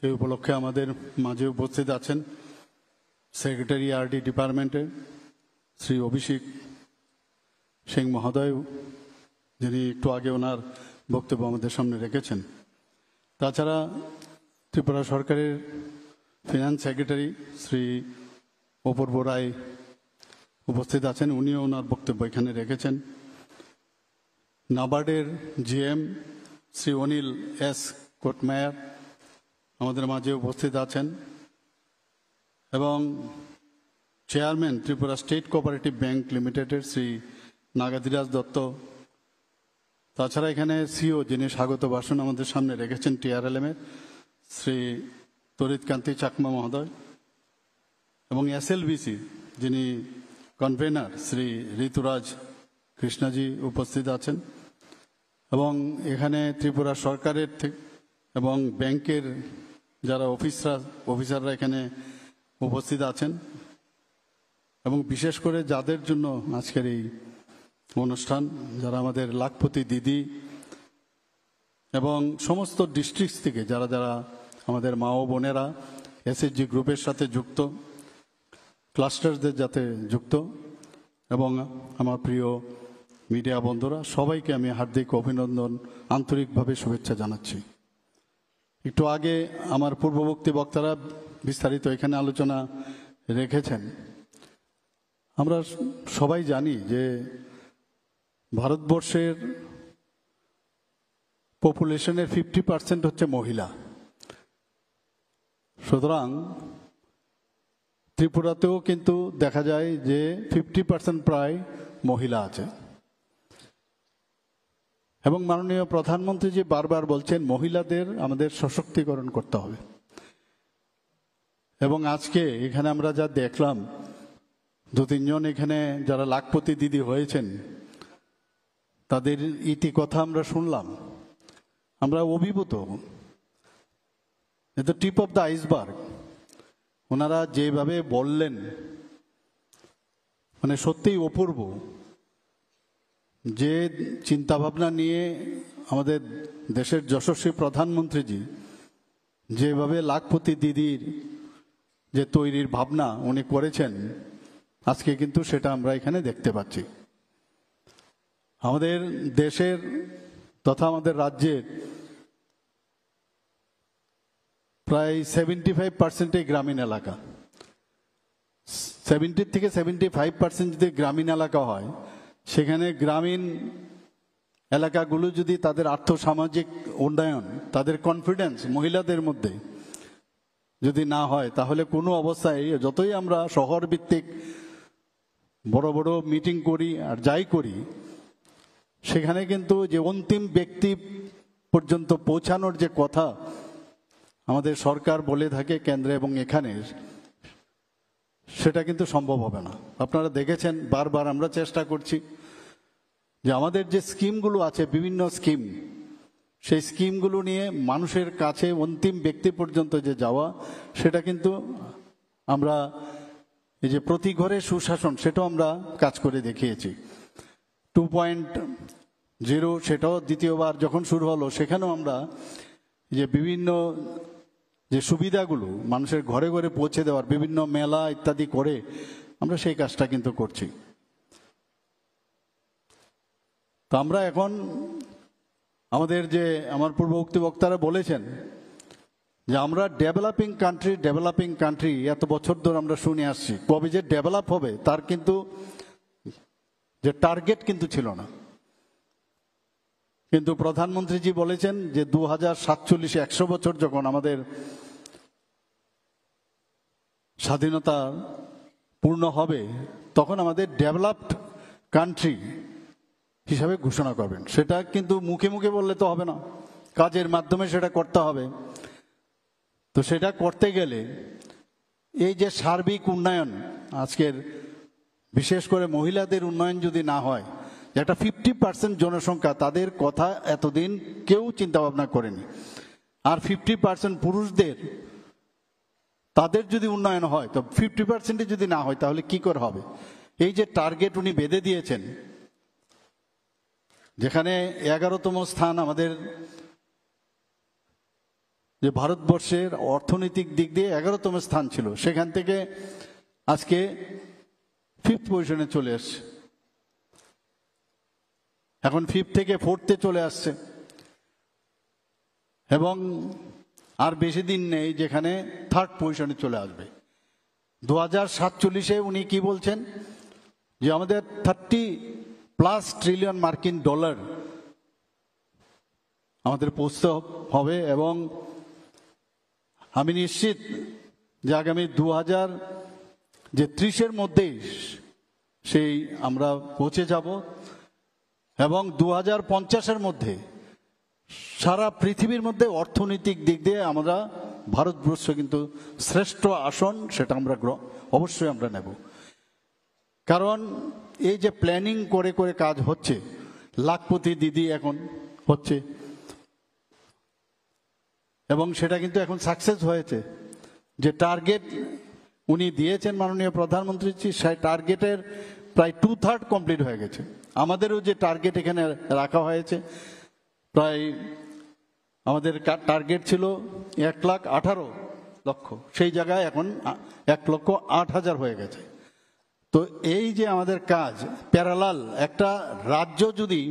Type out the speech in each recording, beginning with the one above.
সেই উপলক্ষে আমাদের মাঝে উপস্থিত আছেন সেক্রেটারি আরডি ডিপার্টমেন্টের শ্রী অভিষেক সিং মহোদয়, যিনি একটু আগে ওনার বক্তব্য আমাদের সামনে রেখেছেন। তাছাড়া ত্রিপুরা সরকারের ফিনান্স সেক্রেটারি শ্রী অপূর্ব রায় উপস্থিত আছেন, উনিও ওনার বক্তব্য এখানে রেখেছেন। নাবার্ডের জিএম শ্রী অনিল এস কোটমায়ার আমাদের মাঝে উপস্থিত আছেন এবং chairman Tripura state cooperative bank লিমিটেডের শ্রী নাগাদিরাজ দত্ত। তাছাড়া এখানে সিও যিনি স্বাগত ভাষণ আমাদের সামনে রেখেছেন টিআরএলএম-এর শ্রী তরিৎকান্তি চাকমা মহোদয় এবং এসএলবিসি যিনি কনভেনার শ্রী ঋতুরাজ কৃষ্ণাজি উপস্থিত আছেন এবং এখানে ত্রিপুরা সরকারের এবং ব্যাংকের যারা অফিসাররা এখানে উপস্থিত আছেন এবং বিশেষ করে যাদের জন্য আজকের এই অনুষ্ঠান, যারা আমাদের লাখপতি দিদি এবং সমস্ত ডিস্ট্রিক্ট থেকে যারা যারা আমাদের মা ও বোনেরা এসএসজি গ্রুপের সাথে যুক্ত, ক্লাস্টারদের যাতে যুক্ত এবং আমার প্রিয় মিডিয়া বন্ধুরা, সবাইকে আমি হার্দিক অভিনন্দন, আন্তরিকভাবে শুভেচ্ছা জানাচ্ছি। একটু আগে আমার পূর্ববর্তী বক্তারা বিস্তারিত এখানে আলোচনা রেখেছেন। আমরা সবাই জানি যে ভারতবর্ষের পপুলেশনের 50% হচ্ছে মহিলা। সুতরাং ত্রিপুরাতেও কিন্তু দেখা যায় যে 50% প্রায় মহিলা আছে এবং মাননীয় প্রধানমন্ত্রীজি বারবার বলছেন মহিলাদের আমাদের সশক্তিকরণ করতে হবে। এবং আজকে এখানে আমরা যা দেখলাম, 2-3 জন এখানে যারা লাখপতি দিদি হয়েছেন তাদের ইতি কথা আমরা শুনলাম, আমরা অভিভূত। এটা টিপ অফ দ্য আইসবার্গ। ওনারা যেভাবে বললেন মানে সত্যিই অপূর্ব। যে চিন্তাভাবনা নিয়ে আমাদের দেশের যশস্বী প্রধানমন্ত্রীজি যেভাবে লাখপতি দিদির যে তৈরির ভাবনা উনি করেছেন, আজকে কিন্তু সেটা আমরা এখানে দেখতে পাচ্ছি। আমাদের দেশের তথা আমাদের রাজ্যের প্রায় 75% গ্রামীণ এলাকা। 70 থেকে 75% যদি গ্রামীণ এলাকা হয়, সেখানে গ্রামীণ এলাকাগুলো যদি তাদের আর্থসামাজিক উন্নয়ন, তাদের কনফিডেন্স মহিলাদের মধ্যে যদি না হয়, তাহলে কোনো অবস্থায় যতই আমরা শহর ভিত্তিক বড় বড় মিটিং করি আর যাই করি, সেখানে কিন্তু যে অন্তিম ব্যক্তি পর্যন্ত পৌঁছানোর যে কথা আমাদের সরকার বলে থাকে কেন্দ্রে এবং এখানে, সেটা কিন্তু সম্ভব হবে না। আপনারা দেখেছেন বারবার আমরা চেষ্টা করছি যে আমাদের যে স্কিমগুলো আছে, বিভিন্ন স্কিম, সেই স্কিমগুলো নিয়ে মানুষের কাছে অন্তিম ব্যক্তি পর্যন্ত যে যাওয়া, সেটা কিন্তু আমরা এই যে প্রতি ঘরে সুশাসন, সেটাও আমরা কাজ করে দেখিয়েছি। 2.0 সেটাও দ্বিতীয়বার যখন শুরু হলো, সেখানেও আমরা যে বিভিন্ন যে সুবিধাগুলো মানুষের ঘরে ঘরে পৌঁছে দেওয়ার বিভিন্ন মেলা ইত্যাদি করে আমরা সেই কাজটা কিন্তু করছি। তো আমরা এখন আমাদের যে আমার পূর্ববর্তী বক্তারা বলেছেন যে আমরা ডেভেলপিং কান্ট্রি এত বছর ধরে আমরা শুনে আসছি, কবে যে ডেভেলপ হবে তার কিন্তু যে টার্গেট কিন্তু ছিল না। কিন্তু প্রধানমন্ত্রীজি বলেছেন যে 2047 100 বছর যখন আমাদের স্বাধীনতা পূর্ণ হবে, তখন আমাদের ডেভেলপড কান্ট্রি হিসাবে ঘোষণা করবেন। সেটা কিন্তু মুখে মুখে বললে তো হবে না, কাজের মাধ্যমে সেটা করতে হবে। তো সেটা করতে গেলে এই যে সার্বিক উন্নয়ন, আজকের বিশেষ করে মহিলাদের উন্নয়ন যদি না হয়, একটা 50% জনসংখ্যা, তাদের কথা এতদিন কেউ চিন্তা ভাবনা করেনি। আর 50% পুরুষদের, তাদের যদি উন্নয়ন হয়, তো 50% যদি না হয় তাহলে কি করে হবে? এই যে টার্গেট উনি বেঁধে দিয়েছেন, যেখানে 11তম স্থান আমাদের যে ভারতবর্ষের অর্থনৈতিক দিক দিয়ে 11তম স্থান ছিল, সেখান থেকে আজকে 5th পজিশনে চলে আসছে, এখন 5th থেকে 4th-এ চলে আসছে। এবং আর বেশি দিন নেই যেখানে 3rd পজিশনে চলে আসবে। 2047-এ উনি কি বলছেন যে আমাদের 30+ ট্রিলিয়ন মার্কিন ডলার আমাদের পৌঁছতে হবে, এবং আমি নিশ্চিত যে আগামী 2030-এর মধ্যেই সেই আমরা পৌঁছে যাব, এবং 2050-এর মধ্যে সারা পৃথিবীর মধ্যে অর্থনৈতিক দিক দিয়ে আমরা ভারতবর্ষ কিন্তু শ্রেষ্ঠ আসন, সেটা আমরা অবশ্যই আমরা নেব। কারণ এই যে প্ল্যানিং করে করে কাজ হচ্ছে, লাখপতি দিদি এখন হচ্ছে, এবং সেটা কিন্তু এখন সাকসেস হয়েছে। যে টার্গেট উনি দিয়েছেন মাননীয় প্রধানমন্ত্রী, সেই টার্গেটের প্রায় 2/3 কমপ্লিট হয়ে গেছে। আমাদেরও যে টার্গেট এখানে রাখা হয়েছে, প্রায় আমাদের টার্গেট ছিল 1,18,00,000, সেই জায়গায় এখন 1,08,000 হয়ে গেছে। তো এই যে আমাদের কাজ প্যারালাল, একটা রাজ্য যদি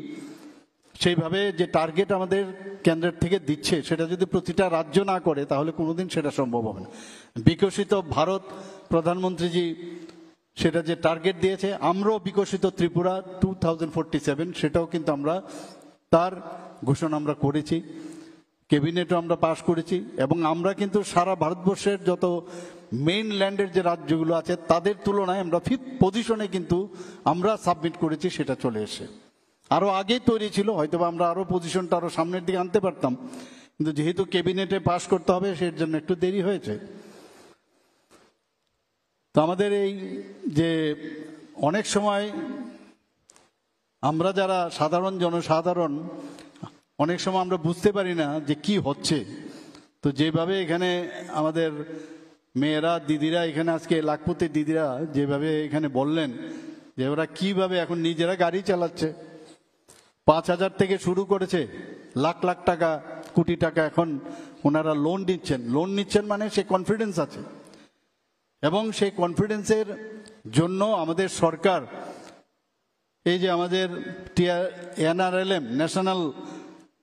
সেইভাবে যে টার্গেট আমাদের কেন্দ্রের থেকে দিচ্ছে সেটা যদি প্রতিটা রাজ্য না করে, তাহলে কোনোদিন সেটা সম্ভব হবে না। বিকশিত ভারত প্রধানমন্ত্রীজি সেটা যে টার্গেট দিয়েছে, আমরাও বিকশিত ত্রিপুরা 2047, সেটাও কিন্তু আমরা তার ঘোষণা আমরা করেছি, ক্যাবিনেটও আমরা পাশ করেছি, এবং আমরা কিন্তু সারা ভারতবর্ষের যত মেইন ল্যান্ডের যে রাজ্যগুলো আছে তাদের তুলনায় আমরা 5th পজিশনে কিন্তু আমরা সাবমিট করেছি, সেটা চলে এসে। আরো আগে তৈরি ছিল, হয়তো আমরা আরো পজিশনটা আরো সামনের দিকে আনতে পারতাম, কিন্তু যেহেতু ক্যাবিনেটে পাশ করতে হবে সেই জন্য একটু দেরি হয়েছে। তো আমাদের এই যে অনেক সময় আমরা যারা সাধারণ জনসাধারণ অনেক সময় আমরা বুঝতে পারি না যে কি হচ্ছে। তো যেভাবে এখানে আমাদের মেয়েরা দিদিরা এখানে আজকে লাখপতি দিদিরা যেভাবে এখানে বললেন যে ওরা কিভাবে এখন নিজেরা গাড়ি চালাচ্ছে, 5,000 থেকে শুরু করেছে, লাখ লাখ টাকা, কোটি টাকা এখন ওনারা লোন নিচ্ছেন মানে সে কনফিডেন্স আছে, এবং সেই কনফিডেন্সের জন্য আমাদের সরকার এই যে আমাদের NRLM national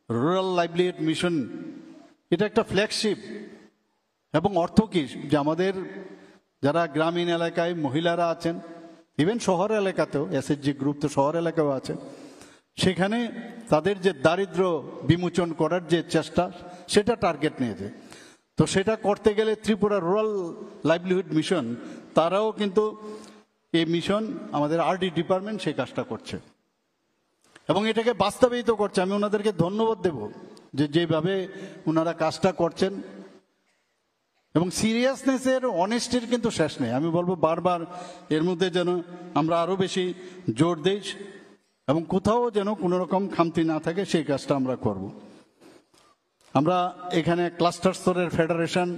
rural livelihood mission, এটা একটা ফ্ল্যাগশিপ। এবং অর্থ কি, যে আমাদের যারা গ্রামীণ এলাকায় মহিলারা আছেন, ইভেন শহর এলাকাতেও SHG গ্রুপ তো শহর এলাকাও আছে, সেখানে তাদের যে দারিদ্র বিমোচন করার যে চেষ্টা, সেটা টার্গেট নিয়েছে। তো সেটা করতে গেলে ত্রিপুরা রুরাল লাইভলিহুড মিশন, তারাও কিন্তু এই মিশন আমাদের RD ডিপার্টমেন্ট সেই কাজটা করছে এবং এটাকে বাস্তবায়িত করছে। আমি ওনাদেরকে ধন্যবাদ দেব যে যেভাবে ওনারা কাজটা করছেন, এবং সিরিয়াসনেসের অনেস্টির কিন্তু শেষ নেই। আমি বলবো বারবার এর মধ্যে যেন আমরা আরো বেশি জোর দেই এবং কোথাও যেন কোনো রকম খামতি না থাকে, সেই কাজটা আমরা করব। আমরা এখানে ক্লাস্টার স্তরের ফেডারেশন,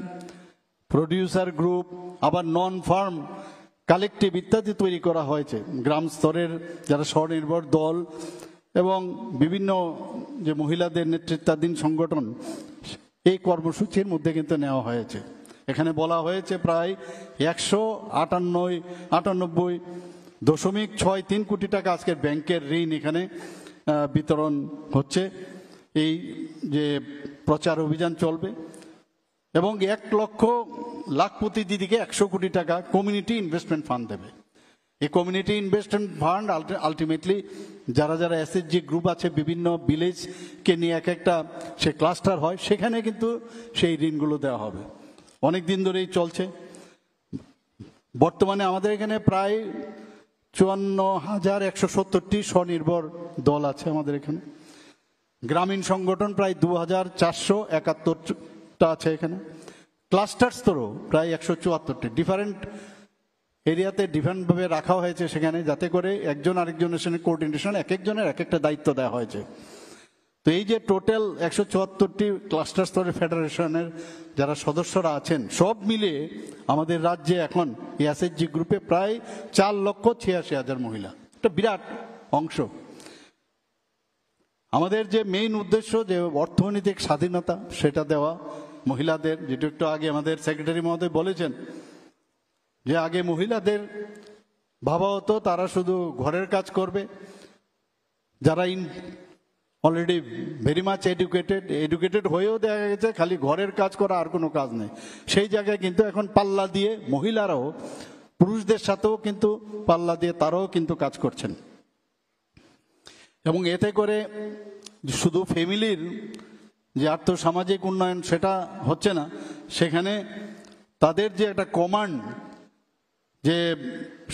প্রডিউসার গ্রুপ, আবার নন ফার্ম কালেকটিভ ইত্যাদি তৈরি করা হয়েছে। গ্রাম স্তরের যারা স্বনির্ভর দল এবং বিভিন্ন যে মহিলাদের নেতৃত্বাধীন সংগঠন, এই কর্মসূচির মধ্যে কিন্তু নেওয়া হয়েছে। এখানে বলা হয়েছে প্রায় 198.63 কোটি টাকা আজকের ব্যাংকের ঋণ এখানে বিতরণ হচ্ছে। এই যে প্রচার অভিযান চলবে, এবং 1 লক্ষ লাখপতি দিদিকে 100 কোটি টাকা কমিউনিটি ইনভেস্টমেন্ট ফান্ড দেবে। এই কমিউনিটি ইনভেস্টমেন্ট ফান্ড আলটিমেটলি যারা যারা SHG গ্রুপ আছে, বিভিন্ন ভিলেজকে নিয়ে এক একটা সে ক্লাস্টার হয়, সেখানে কিন্তু সেই ঋণগুলো দেওয়া হবে। অনেক দিন ধরেই চলছে। বর্তমানে আমাদের এখানে প্রায় 54,170টি স্বনির্ভর দল আছে আমাদের এখানে। গ্রামীণ সংগঠন প্রায় 2,471টা আছে এখানে। ক্লাস্টার স্তরও প্রায় 174টি। ডিফারেন্ট এরিয়াতে ডিফারেন্টভাবে রাখা হয়েছে সেখানে, যাতে করে একজন আরেকজনের সঙ্গে কোঅর্ডিনেশন, এক একজনের এক একটা দায়িত্ব দেওয়া হয়েছে। তো এই যে টোটাল 174টি ক্লাস্টার স্তরের ফেডারেশনের যারা সদস্যরা আছেন, সব মিলিয়ে আমাদের রাজ্যে এখন এই SHG গ্রুপে প্রায় 4,86,000 মহিলা। এটা বিরাট অংশ। আমাদের যে মেইন উদ্দেশ্য যে অর্থনৈতিক স্বাধীনতা, সেটা দেওয়া, মহিলাদের, যেটা একটু আগে আমাদের সেক্রেটারি মহোদয় বলেছেন যে আগে মহিলাদের ভাবা হতো তারা শুধু ঘরের কাজ করবে, যারা অলরেডি ভেরি মাচ এডুকেটেড হয়েও দেখা গেছে খালি ঘরের কাজ করা, আর কোনো কাজ নেই। সেই জায়গায় কিন্তু এখন পাল্লা দিয়ে মহিলারাও পুরুষদের সাথেও কিন্তু পাল্লা দিয়ে তারাও কিন্তু কাজ করছেন। এবং এতে করে শুধু ফ্যামিলির যে আর্থসামাজিক উন্নয়ন সেটা হচ্ছে না, সেখানে তাদের যে একটা কমান্ড, যে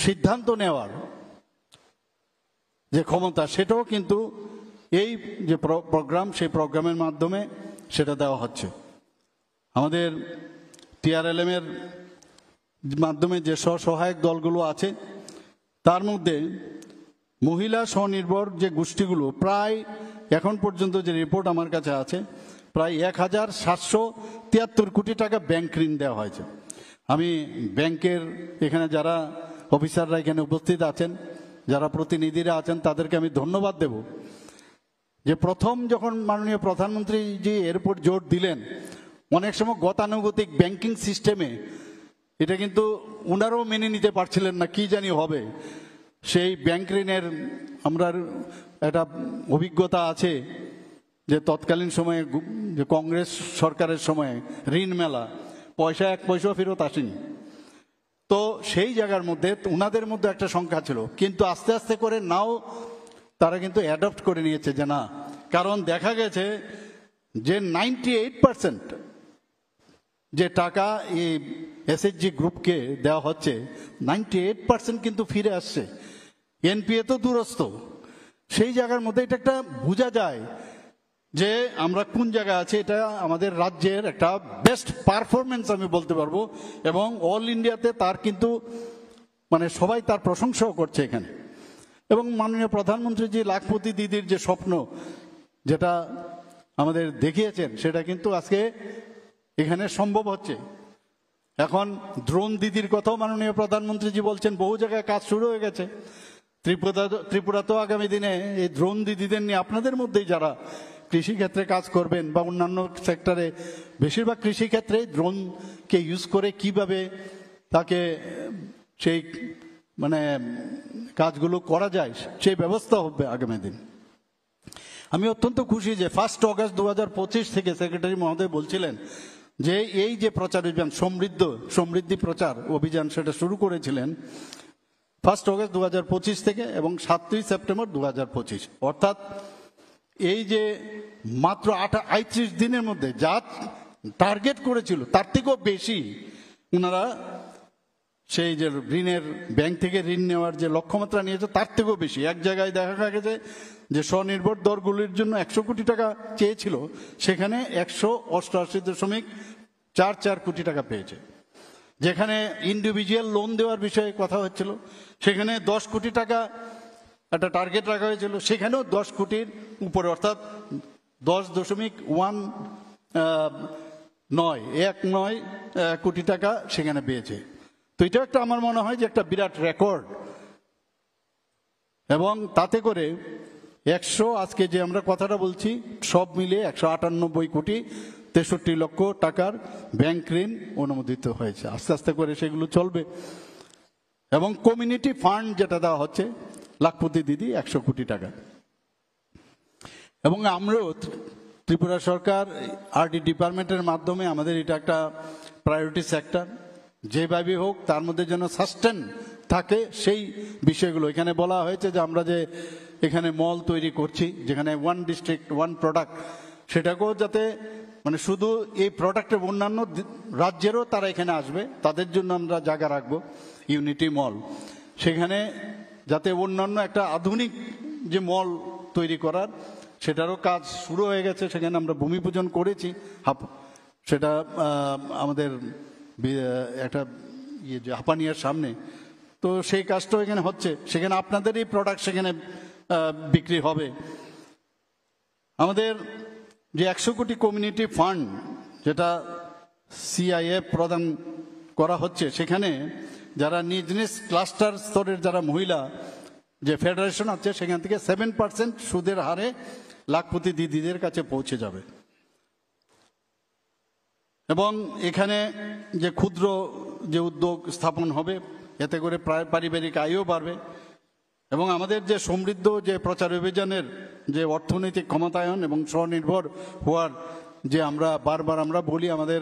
সিদ্ধান্ত নেওয়ার যে ক্ষমতা, সেটাও কিন্তু এই যে প্রোগ্রাম, সেই প্রোগ্রামের মাধ্যমে সেটা দেওয়া হচ্ছে। আমাদের TRLM এর মাধ্যমে যে স্বসহায়ক দলগুলো আছে তার মধ্যে মহিলা স্বনির্ভর যে গোষ্ঠীগুলো প্রায় এখন পর্যন্ত যে রিপোর্ট আমার কাছে আছে, প্রায় 1773 কোটি টাকা ব্যাংক ঋণ দেওয়া হয়েছে। আমি ব্যাংকের এখানে যারা অফিসাররা এখানে উপস্থিত আছেন, যারা প্রতিনিধিরা আছেন, তাদেরকে আমি ধন্যবাদ দেব যে প্রথম যখন মাননীয় প্রধানমন্ত্রী জি এর উপর জোর দিলেন, অনেক সময় গতানুগতিক ব্যাংকিং সিস্টেমে এটা কিন্তু ওনারাও মেনে নিতে পারছিলেন না, কি জানি হবে। সেই ব্যাংক ঋণের আমরা একটা অভিজ্ঞতা আছে যে তৎকালীন সময়ে যে কংগ্রেস সরকারের সময়ে ঋণ মেলা, পয়সা এক পয়সাও ফেরত আসেনি। তো সেই জায়গার মধ্যে ওনাদের মধ্যে একটা সংখ্যা ছিল, কিন্তু আস্তে আস্তে করে নাও তারা কিন্তু অ্যাডপ্ট করে নিয়েছে যে না, কারণ দেখা গেছে যে 98% যে টাকা এই SHG গ্রুপকে দেওয়া হচ্ছে, 98% কিন্তু ফিরে আসছে। NPA তো দূরস্থ। সেই জায়গার মধ্যে এটা একটা বোঝা যায় যে আমরা কোন জায়গায় আছি। এটা আমাদের রাজ্যের একটা বেস্ট পারফরমেন্স আমি বলতে পারবো, এবং অল ইন্ডিয়াতে তার কিন্তু মানে সবাই তার প্রশংসাও করছে এখানে। এবং মাননীয় প্রধানমন্ত্রী যে লাখপতি দিদির যে স্বপ্ন যেটা আমাদের দেখিয়েছেন, সেটা কিন্তু আজকে এখানে সম্ভব হচ্ছে। এখন ড্রোন দিদির কথাও মাননীয় প্রধানমন্ত্রীজি বলছেন, বহু জায়গায় কাজ শুরু হয়ে গেছে। ত্রিপুরাতেও আগামী দিনে এই ড্রোন দিদিদের নিয়ে আপনাদের মধ্যেই যারা কৃষিক্ষেত্রে কাজ করবেন বা অন্যান্য সেক্টরে, বেশিরভাগ কৃষিক্ষেত্রে ড্রোনকে ইউজ করে কিভাবে তাকে সেই মানে কাজগুলো করা যায়, সেই ব্যবস্থা হবে আগামী দিন। আমি অত্যন্ত খুশি যে 1 অগস্ট 2025 থেকে সেক্রেটারি মহোদয় বলছিলেন যে এই যে প্রচার অভিযান সমৃদ্ধি প্রচার অভিযান সেটা শুরু করেছিলেন 1 অগস্ট 2025 থেকে এবং 7ই সেপ্টেম্বর 2025, অর্থাৎ এই যে মাত্র 38 দিনের মধ্যে যা টার্গেট করেছিল তার থেকেও বেশি ওনারা সেই যে ঋণের ব্যাংক থেকে ঋণ নেওয়ার যে লক্ষ্যমাত্রা নিয়েছে তার থেকেও বেশি। এক জায়গায় দেখা গেছে যে স্বনির্ভর দলগুলির জন্য 100 কোটি টাকা চেয়েছিল, সেখানে 188.44 কোটি টাকা পেয়েছে। যেখানে ইন্ডিভিজুয়াল লোন দেওয়ার বিষয়ে কথা হচ্ছিল, সেখানে 10 কোটি টাকা একটা টার্গেট রাখা হয়েছিল, সেখানেও 10 কোটির উপরে, অর্থাৎ 10.19 কোটি টাকা সেখানে পেয়েছে। তো এটা একটা আমার মনে হয় যে একটা বিরাট রেকর্ড। এবং তাতে করে আজকে যে আমরা কথাটা বলছি সব মিলে 198.63 কোটি টাকার ব্যাংক ঋণ অনুমোদিত হয়েছে। আস্তে আস্তে করে সেগুলো চলবে। এবং কমিউনিটি ফান্ড যেটা দেওয়া হচ্ছে লাখপতি দিদি 100 কোটি টাকা। এবং আমরাও ত্রিপুরা সরকার RD ডিপার্টমেন্টের মাধ্যমে আমাদের এটা একটা প্রায়োরিটি সেক্টর, যেভাবে হোক তার মধ্যে যেন সাস্টেন থাকে সেই বিষয়গুলো। এখানে বলা হয়েছে যে আমরা যে এখানে মল তৈরি করছি, যেখানে 1 ডিস্ট্রিক্ট 1 প্রোডাক্ট, সেটাকেও যাতে মানে শুধু এই প্রোডাক্টের অন্যান্য রাজ্যেরও তারা এখানে আসবে, তাদের জন্য আমরা জায়গা রাখবো ইউনিটি মল। সেখানে যাতে অন্যান্য একটা আধুনিক যে মল তৈরি করার, সেটারও কাজ শুরু হয়ে গেছে। সেখানে আমরা ভূমি পূজন করেছি, সেটা আমাদের একটা যে হাপানিয়ার সামনে। তো সেই কাজটাও এখানে হচ্ছে, সেখানে আপনাদেরই প্রোডাক্ট সেখানে বিক্রি হবে। আমাদের যে 100 কোটি কমিউনিটি ফান্ড যেটা CIF প্রদান করা হচ্ছে, সেখানে যারা নিজ নিজ ক্লাস্টার স্তরের যারা মহিলা যে ফেডারেশন আছে, সেখান থেকে 7% সুদের হারে লাখপতি দিদিদের কাছে পৌঁছে যাবে। এবং এখানে যে ক্ষুদ্র যে উদ্যোগ স্থাপন হবে, এতে করে পারিবারিক আয়ও বাড়বে এবং আমাদের যে সমৃদ্ধ যে প্রচার অভিযানের যে অর্থনৈতিক ক্ষমতায়ন এবং স্বনির্ভর হওয়ার যে আমরা বারবার আমরা বলি, আমাদের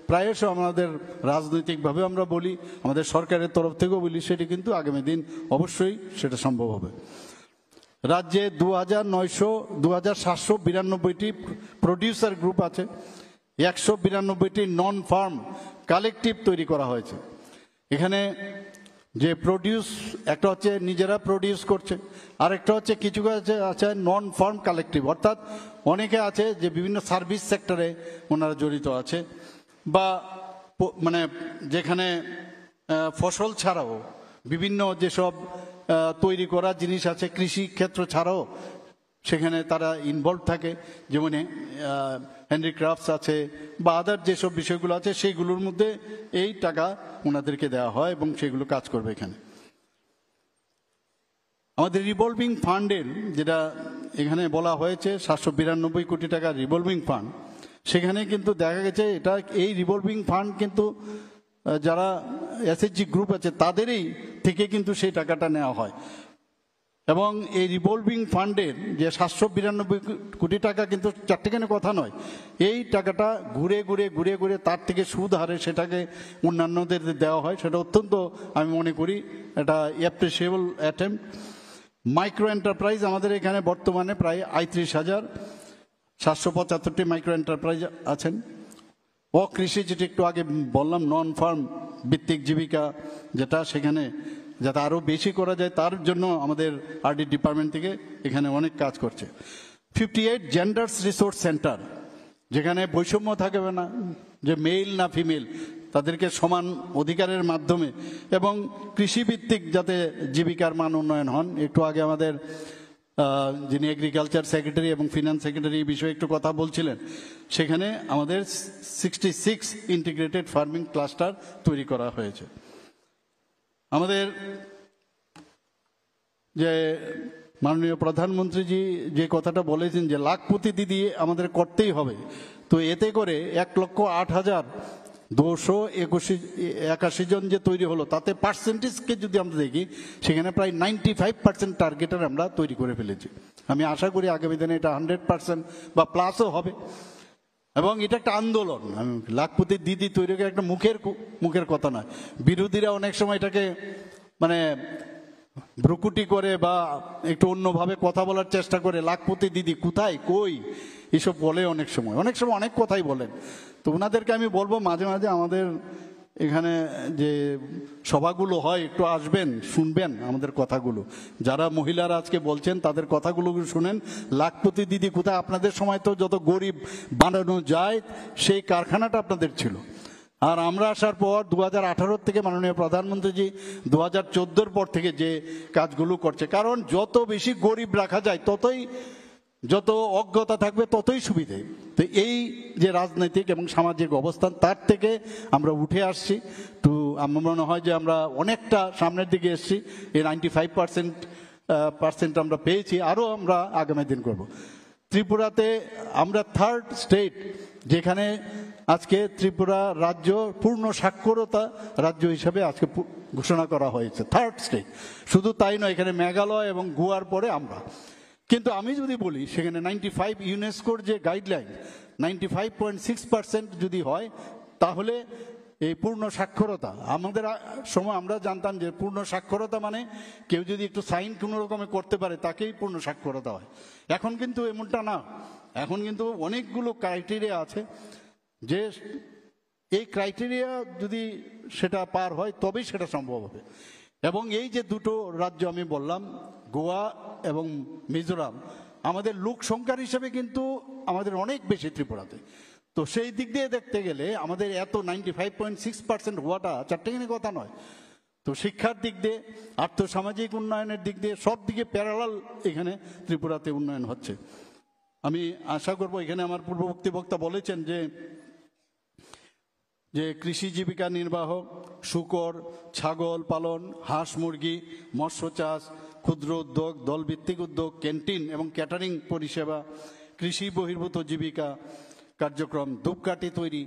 প্রায়শ আমাদের রাজনৈতিকভাবে আমরা বলি, আমাদের সরকারের তরফ থেকেও বলি, সেটি কিন্তু আগামী দিন অবশ্যই সেটা সম্ভব হবে। রাজ্যে 2792টি প্রডিউসার গ্রুপ আছে, 192টি নন ফার্ম কালেকটিভ তৈরি করা হয়েছে। এখানে যে প্রডিউস, একটা হচ্ছে নিজেরা প্রডিউস করছে, আর একটা হচ্ছে কিছু আছে নন ফার্ম কালেকটিভ, অর্থাৎ অনেকে আছে যে বিভিন্ন সার্ভিস সেক্টরে ওনারা জড়িত আছে, বা মানে যেখানে ফসল ছাড়াও বিভিন্ন যেসব তৈরি করা জিনিস আছে কৃষি ক্ষেত্র ছাড়াও সেখানে তারা ইনভলভ থাকে, যেমন হ্যান্ডিক্রাফটস আছে বা আদার যেসব বিষয়গুলো আছে, সেইগুলোর মধ্যে এই টাকা ওনাদেরকে দেওয়া হয় এবং সেগুলো কাজ করবে। এখানে আমাদের রিভলভিং ফান্ডের যেটা এখানে বলা হয়েছে 792 কোটি টাকা রিভলভিং ফান্ড, সেখানে কিন্তু দেখা গেছে এটা এই রিভলভিং ফান্ড কিন্তু যারা এসএইচজি গ্রুপ আছে তাদেরই থেকে কিন্তু সেই টাকাটা নেওয়া হয়। এবং এই রিভলভিং ফান্ডের যে 792 কোটি টাকা কিন্তু চারটেখানে কথা নয়, এই টাকাটা ঘুরে ঘুরে ঘুরে ঘুরে তার থেকে সুদ হারে সেটাকে অন্যান্যদের দেওয়া হয়। সেটা অত্যন্ত আমি মনে করি এটা অ্যাপ্রিসিয়েবল অ্যাটেম্প। মাইক্রো এন্টারপ্রাইজ আমাদের এখানে বর্তমানে প্রায় ৩৭,৭৭৫টি মাইক্রো এন্টারপ্রাইজ আছেন। অকৃষি, যেটা একটু আগে বললাম, নন ফার্ম ভিত্তিক জীবিকা, যেটা সেখানে যাতে আরও বেশি করা যায় তার জন্য আমাদের আরডি ডিপার্টমেন্ট থেকে এখানে অনেক কাজ করছে। 58 জেন্ডার্স রিসোর্স সেন্টার, যেখানে বৈষম্য থাকবে না, যে মেল না ফিমেল তাদেরকে সমান অধিকারের মাধ্যমে এবং কৃষিভিত্তিক যাতে জীবিকার মান উন্নয়ন হন। একটু আগে আমাদের যিনি এগ্রিকালচার সেক্রেটারি এবং ফিনান্স সেক্রেটারি এই বিষয়ে একটু কথা বলছিলেন, সেখানে আমাদের 66 ইন্টিগ্রেটেড ফার্মিং ক্লাস্টার তৈরি করা হয়েছে। আমাদের যে মাননীয় প্রধানমন্ত্রীজি যে কথাটা বলেছেন যে লাখপতি দিদি আমাদের করতেই হবে, তো এতে করে 1,08,281 জন যে তৈরি হলো, তাতে পার্সেন্টেজকে যদি আমরা দেখি সেখানে প্রায় 95% টার্গেটের আমরা তৈরি করে ফেলেছি। আমি আশা করি আগামী দিনে এটা 100% বা প্লাসও হবে। এবং এটা একটা আন্দোলন। আমি লাখপতি দিদি তৈরি করে একটা মুখের কথা নয়। বিরোধীরা অনেক সময় এটাকে মানে ভ্রুকুটি করে বা একটু অন্যভাবে কথা বলার চেষ্টা করে, লাখপতি দিদি কোথায় কই এসব বলে অনেক সময় অনেক কথাই বলেন। তো ওনাদেরকে আমি বলবো মাঝে মাঝে আমাদের এখানে যে সভাগুলো হয় একটু আসবেন, শুনবেন আমাদের কথাগুলো। যারা মহিলারা আজকে বলছেন তাদের কথাগুলো শুনেন। লাখপতি দিদি কোথায়? আপনাদের সময় তো যত গরিব বানানো যায় সেই কারখানাটা আপনাদের ছিল। আর আমরা আসার পর 2018 থেকে মাননীয় প্রধানমন্ত্রীজি 2014 পর থেকে যে কাজগুলো করছে, কারণ যত বেশি গরিব রাখা যায় ততই, যত অজ্ঞতা থাকবে ততই সুবিধে। তো এই যে রাজনৈতিক এবং সামাজিক অবস্থান, তার থেকে আমরা উঠে আসছি। তো আমার মনে হয় যে আমরা অনেকটা সামনের দিকে এসেছি। এই 95% আমরা পেয়েছি, আরও আমরা আগামী দিন করব। ত্রিপুরাতে আমরা 3rd স্টেট, যেখানে আজকে ত্রিপুরা রাজ্য পূর্ণ সাক্ষরতা রাজ্য হিসাবে আজকে ঘোষণা করা হয়েছে। 3rd state. শুধু তাই নয়, এখানে মেঘালয় এবং গোয়ার পরে আমরা। কিন্তু আমি যদি বলি সেখানে 95 ইউনেস্কোর যে গাইডলাইন 95.6% যদি হয়, তাহলে এই পূর্ণ সাক্ষরতা, আমাদের সময় আমরা জানতাম যে পূর্ণ সাক্ষরতা মানে কেউ যদি একটু সাইন কোনো রকমে করতে পারে তাকেই পূর্ণ সাক্ষরতা হয়। এখন কিন্তু এমনটা না। এখন কিন্তু অনেকগুলো ক্রাইটেরিয়া আছে, যে এই ক্রাইটেরিয়া যদি সেটা পার হয় তবেই সেটা সম্ভব হবে। এবং এই যে দুটো রাজ্য আমি বললাম, গোয়া এবং মিজোরাম, আমাদের লোক সংখ্যার হিসেবে কিন্তু আমাদের অনেক বেশি ত্রিপুরাতে। তো সেই দিক দিয়ে দেখতে গেলে আমাদের এত 95.6% হওয়াটা চারটেখানি কথা নয়। তো শিক্ষার দিক দিয়ে, আর্থসামাজিক উন্নয়নের দিক দিয়ে, সব দিকে প্যারালাল এখানে ত্রিপুরাতে উন্নয়ন হচ্ছে। আমি আশা করব, এখানে আমার পূর্ববর্তী বক্তা বলেছেন যে কৃষি জীবিকা নির্বাহ, শূকর ছাগল পালন, হাঁস মুরগি, মৎস্য চাষ, ক্ষুদ্র উদ্যোগ, দলভিত্তিক উদ্যোগ, ক্যান্টিন এবং ক্যাটারিং পরিষেবা, কৃষি বহির্ভূত জীবিকা কার্যক্রম, ধূপকাঠি তৈরি,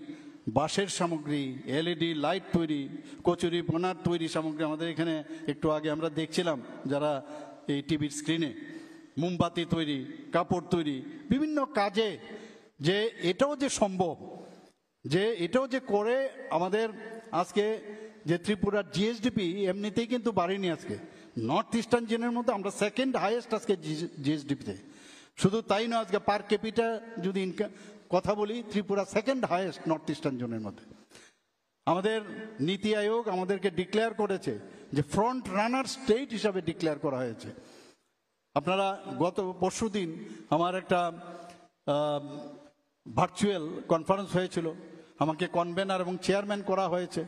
বাঁশের সামগ্রী, এলইডি লাইট তৈরি, কচুরি পোনার তৈরি সামগ্রী, আমাদের এখানে একটু আগে আমরা দেখছিলাম যারা এই টিভির স্ক্রিনে, মোমবাতি তৈরি, কাপড় তৈরি, বিভিন্ন কাজে যে এটাও যে সম্ভব, যে এটাও যে করে আমাদের আজকে যে ত্রিপুরার জিএসডিপি এমনিতেই কিন্তু বাড়েনি। আজকে নর্থ ইস্টার্ন জোনের মধ্যে আমরা সেকেন্ড হাইয়েস্ট আজকে জিএসডিপিতে। শুধু তাই নয়, আজকে পার ক্যাপিটা যদি কথা বলি, Tripura second highest north eastern জোনের মধ্যে। আমাদের নীতি আয়োগ আমাদেরকে ডিক্লেয়ার করেছে যে ফ্রন্ট রানার স্টেট হিসাবে ডিক্লেয়ার করা হয়েছে। আপনারা গত পরশুদিন আমার একটা ভার্চুয়াল কনফারেন্স হয়েছিল, আমাকে কনভেনার এবং চেয়ারম্যান করা হয়েছে।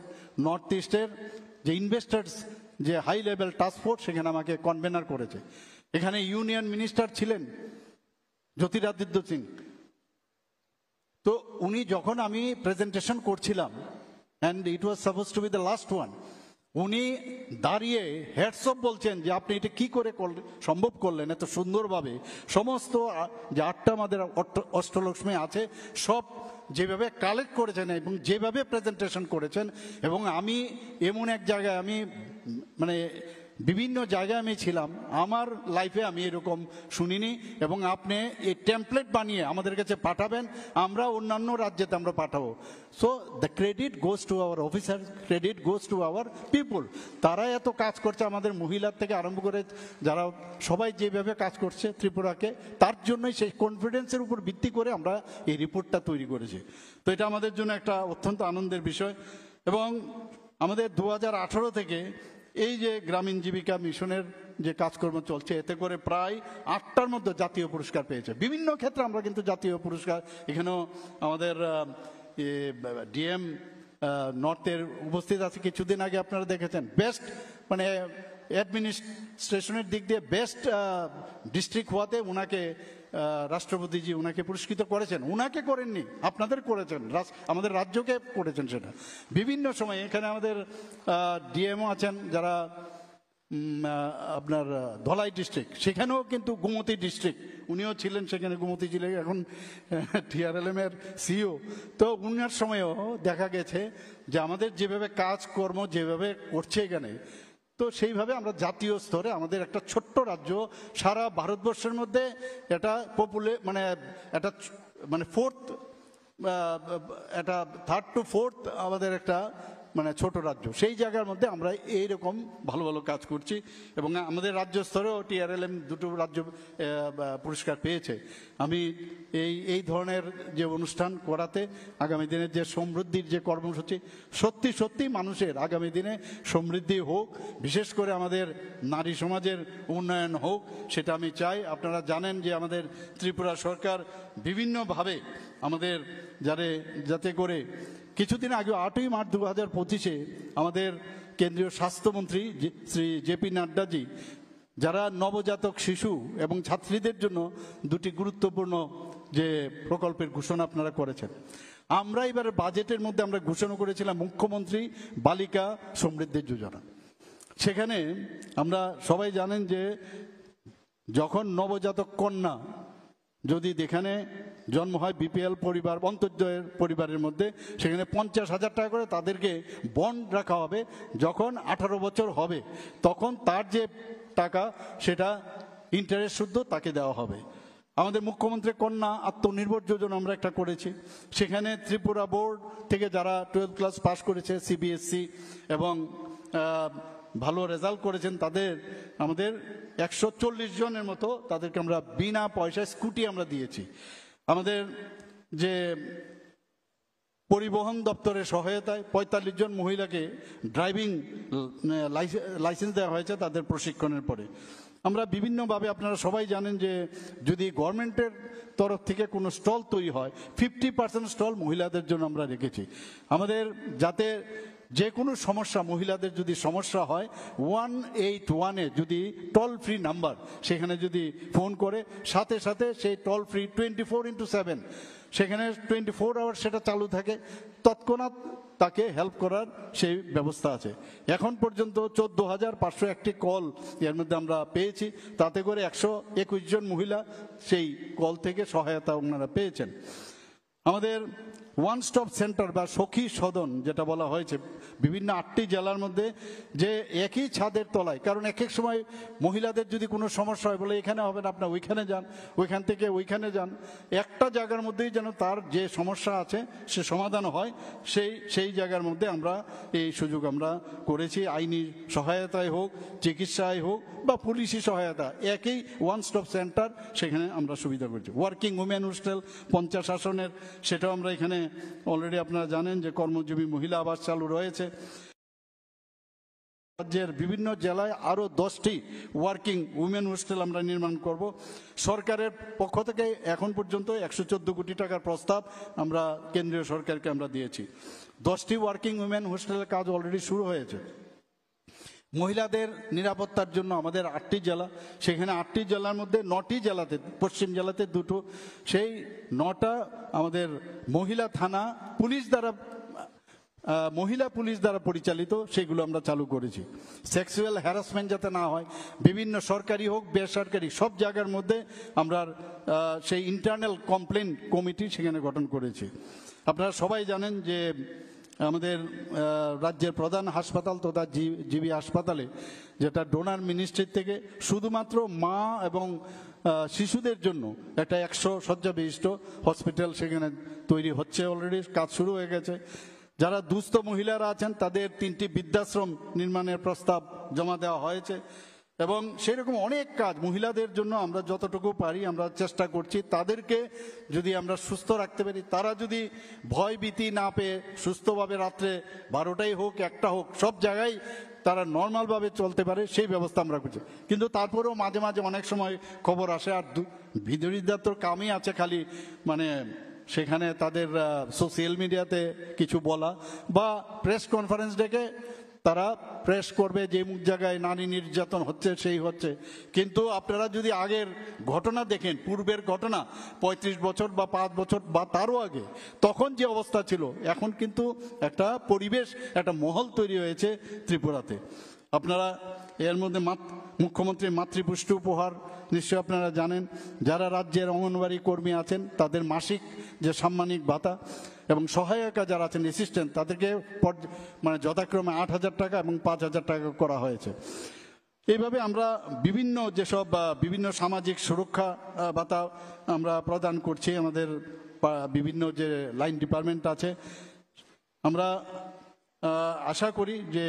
নর্থ ইস্টের যে ইনভেস্টার্স যে হাই লেভেল টাস্কফোর্স, সেখানে আমাকে কনভেনার করেছে। এখানে ইউনিয়ন মিনিস্টার ছিলেন জ্যোতিরাদিত্য সিং। তো উনি যখন আমি প্রেজেন্টেশন করছিলাম, and it was suppose two B the last one, উনি দাঁড়িয়ে হ্যাটস অফ বলছেন যে আপনি এটা কি করে সম্ভব করলেন এত সুন্দরভাবে। সমস্ত যে 8টা আমাদের অষ্টলক্ষ্মী আছে সব যেভাবে কালেক্ট করেছেন এবং যেভাবে প্রেজেন্টেশন করেছেন, এবং আমি এমন এক জায়গায়, আমি মানে বিভিন্ন জায়গায় আমি ছিলাম, আমার লাইফে আমি এরকম শুনিনি। এবং আপনি এই টেমপ্লেট বানিয়ে আমাদের কাছে পাঠাবেন, আমরা অন্যান্য রাজ্যেতে আমরা পাঠাবো। So the credit goes to our officer, credit goes to our পিপুল। তারা এত কাজ করছে, আমাদের মহিলার থেকে আরম্ভ করে যারা সবাই যেভাবে কাজ করছে ত্রিপুরাকে, তার জন্যই সেই কনফিডেন্সের উপর ভিত্তি করে আমরা এই রিপোর্টটা তৈরি করেছি। তো এটা আমাদের জন্য একটা অত্যন্ত আনন্দের বিষয়। এবং আমাদের 2018 থেকে এই যে গ্রামীণ জীবিকা মিশনের যে কাজকর্ম চলছে, এতে করে প্রায় 8টার মধ্যে জাতীয় পুরস্কার পেয়েছে। বিভিন্ন ক্ষেত্রে আমরা কিন্তু জাতীয় পুরস্কার, এখানেও আমাদের ডিএম নর্থের উপস্থিত আছে। কিছুদিন আগে আপনারা দেখেছেন বেস্ট মানে অ্যাডমিনিস্ট্রেশনের দিক দিয়ে বেস্ট ডিস্ট্রিক্ট হওয়াতে ওনাকে রাষ্ট্রপতিজি ওনাকে পুরস্কৃত করেছেন। ওনাকে করেননি, আপনাদের করেছেন, আমাদের রাজ্যকে করেছেন। সেটা বিভিন্ন সময় এখানে আমাদের ডিএমও আছেন যারা আপনার ধলাই ডিস্ট্রিক্ট, সেখানেও কিন্তু গোমতী ডিস্ট্রিক্ট উনিও ছিলেন, সেখানে গোমতী ছিলেন, এখন TRLM এর সিইও। তো উনার সময়ও দেখা গেছে যে আমাদের যেভাবে কাজকর্ম যেভাবে করছে এখানে, তো সেইভাবে আমরা জাতীয় স্তরে আমাদের একটা ছোট্ট রাজ্য সারা ভারতবর্ষের মধ্যে এটা মানে এটা মানে থার্ড টু ফোর্থ আমাদের একটা মানে ছোট রাজ্য, সেই জায়গার মধ্যে আমরা এইরকম ভালো ভালো কাজ করছি। এবং আমাদের রাজ্য স্তরেও TRLM 2টো রাজ্য পুরস্কার পেয়েছে। আমি এই ধরনের যে অনুষ্ঠান করাতে আগামী দিনের যে সমৃদ্ধির যে কর্মসূচি, সত্যি সত্যি মানুষের আগামী দিনে সমৃদ্ধি হোক, বিশেষ করে আমাদের নারী সমাজের উন্নয়ন হোক, সেটা আমি চাই। আপনারা জানেন যে আমাদের ত্রিপুরা সরকার বিভিন্নভাবে আমাদের যাতে করে কিছুদিন আগে 8ই মার্চ 2025 আমাদের কেন্দ্রীয় স্বাস্থ্যমন্ত্রী শ্রী JP নাড্ডাজি যারা নবজাতক শিশু এবং ছাত্রীদের জন্য 2টি গুরুত্বপূর্ণ যে প্রকল্পের ঘোষণা আপনারা করেছেন। আমরা এবারে বাজেটের মধ্যে আমরা ঘোষণা করেছিলাম মুখ্যমন্ত্রী বালিকা সমৃদ্ধি যোজনা। সেখানে আমরা সবাই জানেন যে যখন নবজাতক কন্যা যদি যেখানে জন্ম হয় BPL পরিবার, অন্তর্জয়ের পরিবারের মধ্যে, সেখানে 50,000 টাকা করে তাদেরকে বন্ড রাখা হবে। যখন 18 বছর হবে তখন তার যে টাকা সেটা ইন্টারেস্ট শুদ্ধ তাকে দেওয়া হবে। আমাদের মুখ্যমন্ত্রী কন্যা আত্মনির্ভর যোজনা আমরা একটা করেছি। সেখানে ত্রিপুরা বোর্ড থেকে যারা 12th ক্লাস পাস করেছে CBSE এবং ভালো রেজাল্ট করেছেন তাদের আমাদের 140 জনের মতো তাদেরকে আমরা বিনা পয়সায় স্কুটি আমরা দিয়েছি। আমাদের যে পরিবহন দপ্তরের সহায়তায় 45 জন মহিলাকে ড্রাইভিং লাইসেন্স দেওয়া হয়েছে তাদের প্রশিক্ষণের পরে। আমরা বিভিন্নভাবে, আপনারা সবাই জানেন যে যদি গভর্নমেন্টের তরফ থেকে কোনো স্টল তৈরি হয় 50% স্টল মহিলাদের জন্য আমরা রেখেছি। আমাদের যাতে যে কোনো সমস্যা, মহিলাদের যদি সমস্যা হয় 181-এ যদি টোল ফ্রি নাম্বার, সেখানে যদি ফোন করে সাথে সাথে সেই টোল ফ্রি 24/7 সেখানে 24 আওয়ার সেটা চালু থাকে, তৎক্ষণাৎ তাকে হেল্প করার সেই ব্যবস্থা আছে। এখন পর্যন্ত 14,501টি কল এর মধ্যে আমরা পেয়েছি, তাতে করে 121 জন মহিলা সেই কল থেকে সহায়তা ওনারা পেয়েছেন। আমাদের ওয়ান স্টপ সেন্টার বা সখী সদন যেটা বলা হয়েছে বিভিন্ন 8টি জেলার মধ্যে, যে একই ছাদের তলায়, কারণ এক এক সময় মহিলাদের যদি কোনো সমস্যা হয় বলে এখানে হবে না, আপনার ওইখানে যান, ওইখান থেকে ওইখানে যান, একটা জায়গার মধ্যেই যেন তার যে সমস্যা আছে সে সমাধান হয়, সেই জায়গার মধ্যে আমরা এই সুযোগ আমরা করেছি। আইনি সহায়তায় হোক, চিকিৎসায় হোক বা পুলিশি সহায়তা, একই ওয়ান স্টপ সেন্টার, সেখানে আমরা সুবিধা করছি। ওয়ার্কিং উমেন হোস্টেল 50 আসনের, সেটাও আমরা এখানে অলরেডি আপনারা জানেন যে কর্মজীবী মহিলা আবাস চালু রয়েছে। রাজ্যের বিভিন্ন জেলায় আরো 10টি ওয়ার্কিং উমেন হোস্টেল আমরা নির্মাণ করব। সরকারের পক্ষ থেকে এখন পর্যন্ত 114 কোটি টাকার প্রস্তাব আমরা কেন্দ্রীয় সরকারকে আমরা দিয়েছি। 10টি ওয়ার্কিং উমেন হোস্টেলের কাজ অলরেডি শুরু হয়েছে। মহিলাদের নিরাপত্তার জন্য আমাদের 8টি জেলা, সেখানে 8টি জেলার মধ্যে 9টি জেলাতে, পশ্চিম জেলাতে 2টো, সেই 9টা আমাদের মহিলা থানা মহিলা পুলিশ দ্বারা পরিচালিত, সেগুলো আমরা চালু করেছি। সেক্সুয়াল হ্যারাসমেন্ট যাতে না হয়, বিভিন্ন সরকারি হোক বেসরকারি সব জায়গার মধ্যে আমরা সেই ইন্টারনাল কমপ্লেন কমিটি সেখানে গঠন করেছি। আপনারা সবাই জানেন যে আমাদের রাজ্যের প্রধান হাসপাতাল তথা জিবি হাসপাতালে, যেটা ডোনার মিনিস্ট্রি থেকে শুধুমাত্র মা এবং শিশুদের জন্য একটা 100 শয্যা বিশিষ্ট হসপিটাল সেখানে তৈরি হচ্ছে, অলরেডি কাজ শুরু হয়ে গেছে। যারা দুস্থ মহিলারা আছেন তাদের 3টি বৃদ্ধাশ্রম নির্মাণের প্রস্তাব জমা দেওয়া হয়েছে, এবং সেরকম অনেক কাজ মহিলাদের জন্য আমরা যতটুকু পারি আমরা চেষ্টা করছি। তাদেরকে যদি আমরা সুস্থ রাখতে পারি, তারা যদি ভয় ভীতি না পেয়ে সুস্থভাবে রাত্রে 12টাই হোক 1টা হোক সব জায়গায় তারা নর্মালভাবে চলতে পারে, সেই ব্যবস্থা আমরা করছি। কিন্তু তারপরেও মাঝে মাঝে অনেক সময় খবর আসে, আর বিরোধীদের তো কামই আছে খালি মানে সেখানে তাদের সোশ্যাল মিডিয়াতে কিছু বলা বা প্রেস কনফারেন্স ডেকে তারা প্রেস করবে যে মুখ জায়গায় নারী নির্যাতন হচ্ছে সেই হচ্ছে। কিন্তু আপনারা যদি আগের ঘটনা দেখেন, পূর্বের ঘটনা 35 বছর বা 5 বছর বা তারও আগে, তখন যে অবস্থা ছিল, এখন কিন্তু একটা পরিবেশ, একটা মহল তৈরি হয়েছে ত্রিপুরাতে। আপনারা এর মধ্যে মুখ্যমন্ত্রীর মাতৃপুষ্টি উপহার নিশ্চয়ই আপনারা জানেন। যারা রাজ্যের অঙ্গনওয়াড়ি কর্মী আছেন তাদের মাসিক যে সাম্মানিক ভাতা এবং সহায়িকা যারা আছেন অ্যাসিস্ট্যান্ট, তাদেরকে মানে যথাক্রমে 8,000 টাকা এবং 5,000 টাকা করা হয়েছে। এইভাবে আমরা বিভিন্ন সামাজিক সুরক্ষা ভাতা আমরা প্রদান করছি। আমাদের বিভিন্ন যে লাইন ডিপার্টমেন্ট আছে, আমরা আশা করি যে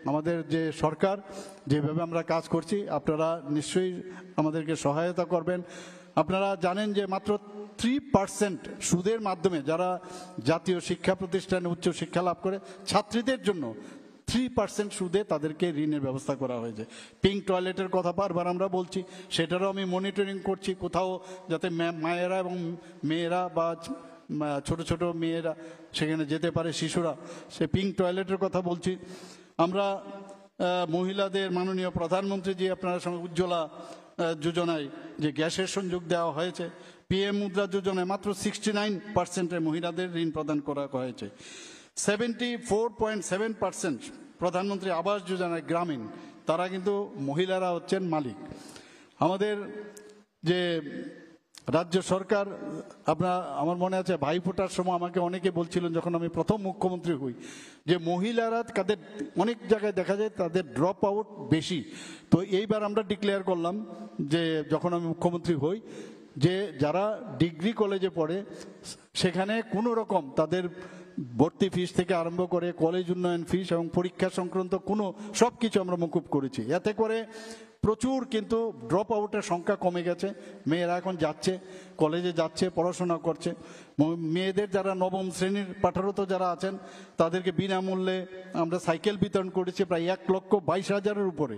আমাদের যে সরকার যেভাবে আমরা কাজ করছি আপনারা নিশ্চয়ই আমাদেরকে সহায়তা করবেন। আপনারা জানেন যে মাত্র 3% সুদের মাধ্যমে যারা জাতীয় শিক্ষা প্রতিষ্ঠানে উচ্চ শিক্ষা লাভ করে ছাত্রীদের জন্য 3% সুদে তাদেরকে ঋণের ব্যবস্থা করা হয়েছে। পিঙ্ক টয়লেটের কথা বারবার আমরা বলছি, সেটারও আমি মনিটরিং করছি, কোথাও যাতে মায়েরা এবং মেয়েরা বা ছোট ছোট মেয়েরা সেখানে যেতে পারে, শিশুরা, সে পিঙ্ক টয়লেটের কথা বলছি। আমরা মহিলাদের মাননীয় প্রধানমন্ত্রী যে আপনারা সঙ্গে উজ্জ্বলা যোজনায় যে গ্যাসের সংযোগ দেওয়া হয়েছে, PM মুদ্রা যোজনায় মাত্র 69% মহিলাদের ঋণ প্রদান করা হয়েছে। 74.7% প্রধানমন্ত্রী আবাস যোজনায় গ্রামীণ, তারা কিন্তু মহিলারা হচ্ছেন মালিক। আমাদের যে রাজ্য সরকার, আমার মনে আছে ভাইফোঁটার সময় আমাকে অনেকে বলছিলেন যখন আমি প্রথম মুখ্যমন্ত্রী হই, যে মহিলারা তাদের অনেক জায়গায় দেখা যায় তাদের ড্রপ আউট বেশি। তো এইবার আমরা ডিক্লেয়ার করলাম যে যখন আমি মুখ্যমন্ত্রী হই, যে যারা ডিগ্রি কলেজে পড়ে সেখানে কোনো রকম তাদের ভর্তি ফিস থেকে আরম্ভ করে কলেজ উন্নয়ন ফিস এবং পরীক্ষা সংক্রান্ত সব কিছু আমরা মকুব করেছি। এতে করে প্রচুর কিন্তু ড্রপ আউটের সংখ্যা কমে গেছে। মেয়েরা এখন যাচ্ছে, কলেজে যাচ্ছে, পড়াশোনা করছে। মেয়েদের যারা নবম শ্রেণীর পাঠরত যারা আছেন তাদেরকে বিনামূল্যে আমরা সাইকেল বিতরণ করেছি প্রায় 1,22,000-এর উপরে।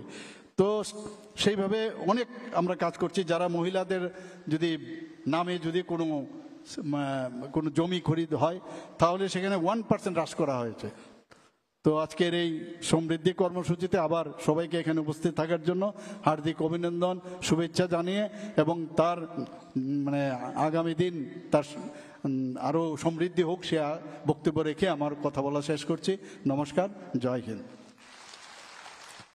তো সেইভাবে অনেক আমরা কাজ করছি। যারা মহিলাদের যদি নামে যদি কোনো জমি খরিদ হয় তাহলে সেখানে 1% হ্রাস করা হয়েছে। তো আজকের এই সমৃদ্ধি কর্মসূচিতে আবার সবাইকে এখানে উপস্থিত থাকার জন্য হার্দিক অভিনন্দন, শুভেচ্ছা জানিয়ে এবং তার আগামী দিন তার আরও সমৃদ্ধি হোক সে বক্তব্য রেখে আমার কথা বলা শেষ করছি। নমস্কার, জয় হিন্দ।